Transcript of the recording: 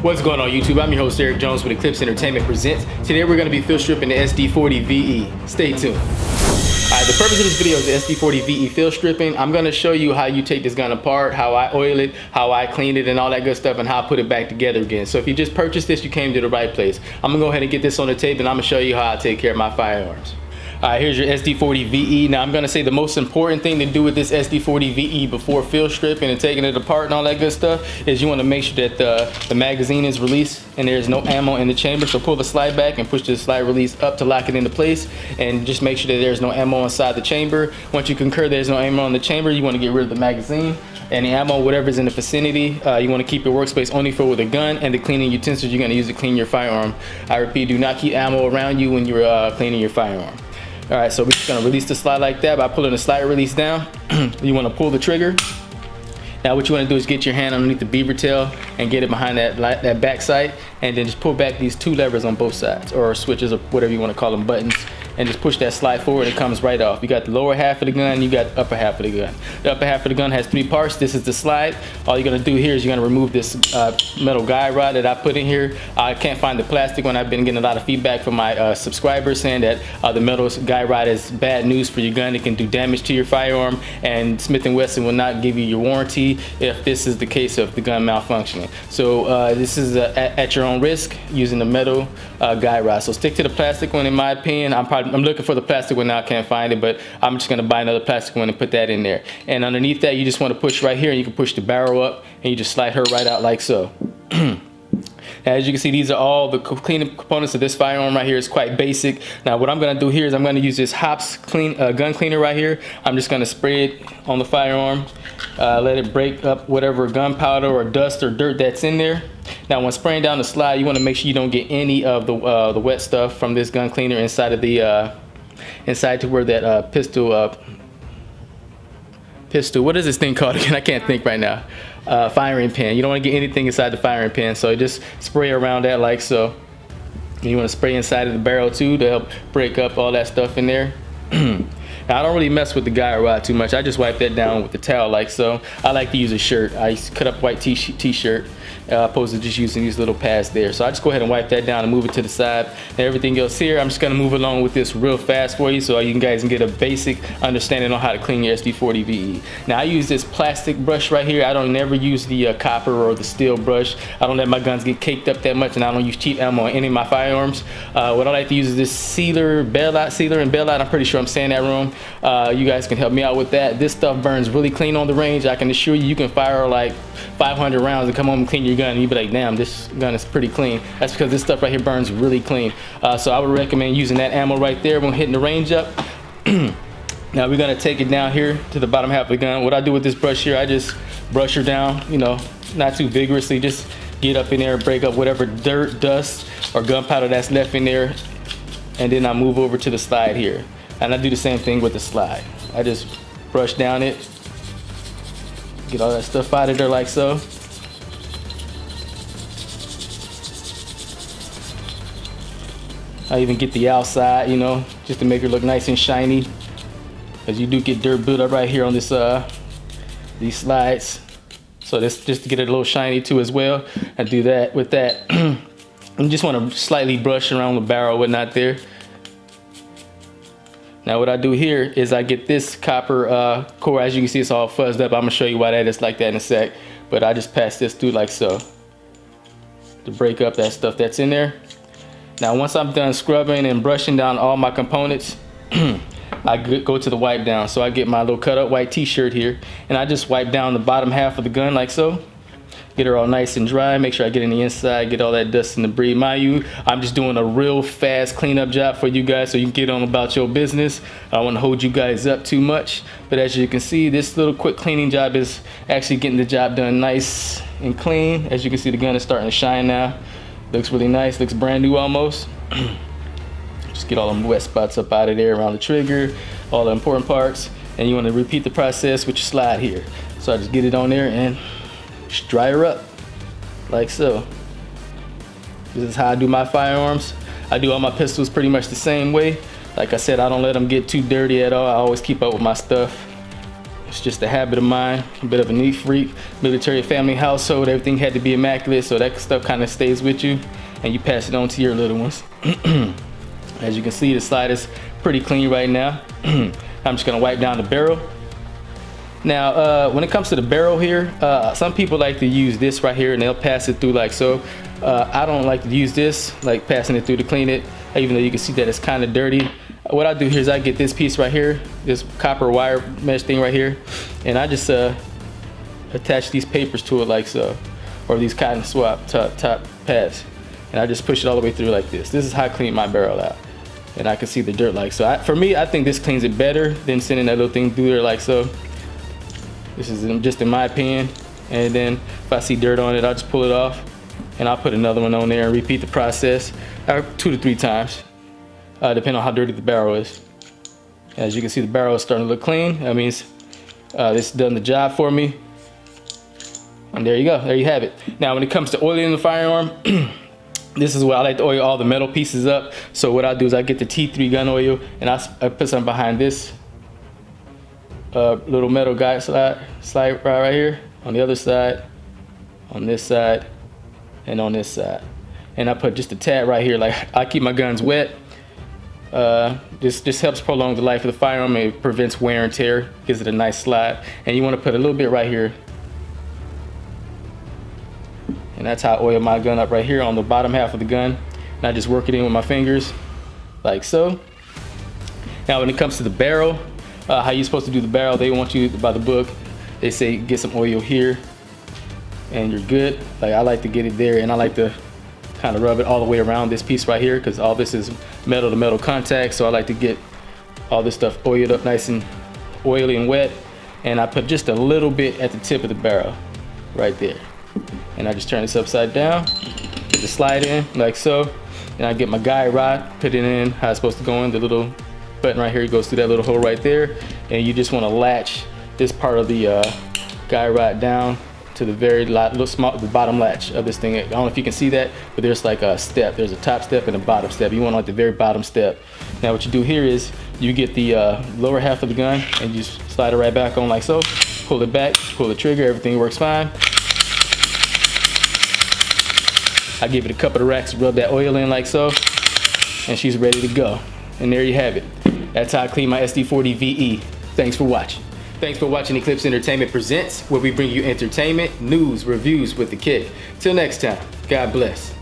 What's going on YouTube? I'm your host Eric Jones with Eclipse Entertainment Presents. Today we're going to be field stripping the SD40VE. Stay tuned. Alright, the purpose of this video is the SD40VE field stripping. I'm going to show you how you take this gun apart, how I oil it, how I clean it and all that good stuff, and how I put it back together again. So if you just purchased this, you came to the right place. I'm going to go ahead and get this on the tape and I'm going to show you how I take care of my firearms. Alright, here's your SD40VE. Now I'm going to say the most important thing to do with this SD40VE before field stripping and taking it apart and all that good stuff is you want to make sure that the magazine is released and there's no ammo in the chamber. So pull the slide back and push the slide release up to lock it into place, and just make sure that there's no ammo inside the chamber. Once you concur there's no ammo in the chamber, you want to get rid of the magazine. Any ammo, whatever's in the vicinity, you want to keep your workspace only filled with a gun and the cleaning utensils you're going to use to clean your firearm. I repeat, do not keep ammo around you when you're cleaning your firearm. Alright, so we're just going to release the slide like that by pulling the slide release down. You want to pull the trigger. Now what you want to do is get your hand underneath the beaver tail and get it behind that back sight, and then just pull back these two levers on both sides, or switches, or whatever you want to call them, buttons, and just push that slide forward. It comes right off. You got the lower half of the gun, you got the upper half of the gun. The upper half of the gun has three parts. This is the slide. All you're going to do here is you're going to remove this metal guide rod that I put in here. I can't find the plastic one. I've been getting a lot of feedback from my subscribers saying that the metal guide rod is bad news for your gun. It can do damage to your firearm, and Smith & Wesson will not give you your warranty if this is the case of the gun malfunctioning. So this is at your own risk using the metal guide rod. So stick to the plastic one in my opinion. I'm looking for the plastic one now, I can't find it, but I'm just going to buy another plastic one and put that in there. And underneath that you just want to push right here, and you can push the barrel up and you just slide her right out like so. As you can see, these are all the cleaning components of this firearm right here. It's quite basic. Now what I'm going to do here is I'm going to use this Hops gun cleaner right here. I'm just going to spray it on the firearm, let it break up whatever gunpowder or dust or dirt that's in there. Now when spraying down the slide, you want to make sure you don't get any of the wet stuff from this gun cleaner inside of the inside to where that pistol, what is this thing called again? I can't think right now. Firing pin. You don't want to get anything inside the firing pin, so just spray around that like so. And you want to spray inside of the barrel too to help break up all that stuff in there. Now I don't really mess with the guide rod too much. I just wipe that down with the towel like so. I like to use a shirt. I cut up white t-shirt opposed to just using these little pads there. So I just go ahead and wipe that down and move it to the side. And everything else here, I'm just going to move along with this real fast for you so you guys can get a basic understanding on how to clean your SD40VE. Now I use this plastic brush right here. I don't never use the copper or the steel brush. I don't let my guns get caked up that much, and I don't use cheap ammo on any of my firearms. What I like to use is this sealer and bailout. I'm pretty sure I'm saying that wrong. You guys can help me out with that. This stuff burns really clean on the range. I can assure you, you can fire like 500 rounds and come home and clean your gun and you'd be like, damn, this gun is pretty clean. That's because this stuff right here burns really clean. So I would recommend using that ammo right there when hitting the range up. Now we're gonna take it down here to the bottom half of the gun. What I do with this brush here, I just brush her down, you know, not too vigorously, just get up in there and break up whatever dirt, dust, or gunpowder that's left in there. And then I move over to the slide here. And I do the same thing with the slide. I just brush down it, get all that stuff out of there like so. I even get the outside, you know, just to make it look nice and shiny, because you do get dirt built up right here on this these slides. So this just to get it a little shiny too as well. I do that with that. You just want to slightly brush around the barrel, whatnot there. Now what I do here is I get this copper core. As you can see, it's all fuzzed up. I'm gonna show you why that is like that in a sec. But I just pass this through like so to break up that stuff that's in there. Now once I'm done scrubbing and brushing down all my components, I go to the wipe down. So I get my little cut up white t-shirt here, and I just wipe down the bottom half of the gun like so. Get her all nice and dry, make sure I get in the inside, get all that dust and debris. Mind you, I'm just doing a real fast cleanup job for you guys so you can get on about your business. I don't want to hold you guys up too much, but as you can see, this little quick cleaning job is actually getting the job done nice and clean. As you can see, the gun is starting to shine now. Looks really nice, looks brand new almost. Just get all them wet spots up out of there around the trigger, all the important parts, and you want to repeat the process with your slide here. So I just get it on there and just dry her up like so. This is how I do my firearms. I do all my pistols pretty much the same way. Like I said, I don't let them get too dirty at all. I always keep up with my stuff. It's just a habit of mine, a bit of a neat freak, military family household. Everything had to be immaculate, so that stuff kind of stays with you and you pass it on to your little ones. As you can see, the slide is pretty clean right now. I'm just gonna wipe down the barrel. Now, when it comes to the barrel here, some people like to use this right here and they'll pass it through like so. I don't like to use this, like passing it through to clean it, even though you can see that it's kind of dirty. What I do here is I get this piece right here, this copper wire mesh thing right here, and I just attach these papers to it like so, or these cotton swab top pads, and I just push it all the way through like this. This is how I clean my barrel out, and I can see the dirt like so. For me, I think this cleans it better than sending that little thing through there like so. This is just in my opinion. And then if I see dirt on it, I'll just pull it off and I'll put another one on there and repeat the process 2 to 3 times, depending on how dirty the barrel is. As you can see, the barrel is starting to look clean. That means this done the job for me. And there you go, there you have it. Now when it comes to oiling the firearm, this is where I like to oil all the metal pieces up. So what I do is I get the T3 gun oil and I put some behind this little metal guide slide right here, on the other side, on this side, and on this side. And I put just a tad right here. Like, I keep my guns wet. This helps prolong the life of the firearm. It prevents wear and tear, gives it a nice slide. And you want to put a little bit right here. And that's how I oil my gun up right here on the bottom half of the gun. And I just work it in with my fingers, like so. Now when it comes to the barrel, how you're supposed to do the barrel, they want you, by the book, they say get some oil here and you're good. Like, I like to get it there and I like to kind of rub it all the way around this piece right here, because all this is metal to metal contact. So I like to get all this stuff oiled up nice and oily and wet. And I put just a little bit at the tip of the barrel right there. And I just turn this upside down, get the slide in like so. And I get my guide rod, put it in how it's supposed to go in. The little button right here goes through that little hole right there, and you just want to latch this part of the guide rod down to the very the bottom latch of this thing. I don't know if you can see that, but there's like a step. There's a top step and a bottom step. You want like the very bottom step. Now what you do here is you get the lower half of the gun and you just slide it right back on like so. Pull it back, pull the trigger, everything works fine. I give it a couple of racks, rub that oil in like so, and she's ready to go. And there you have it. That's how I clean my SD40VE. Thanks for watching. Thanks for watching Eclipse Entertainment Presents, where we bring you entertainment, news, reviews with the kick. Till next time, God bless.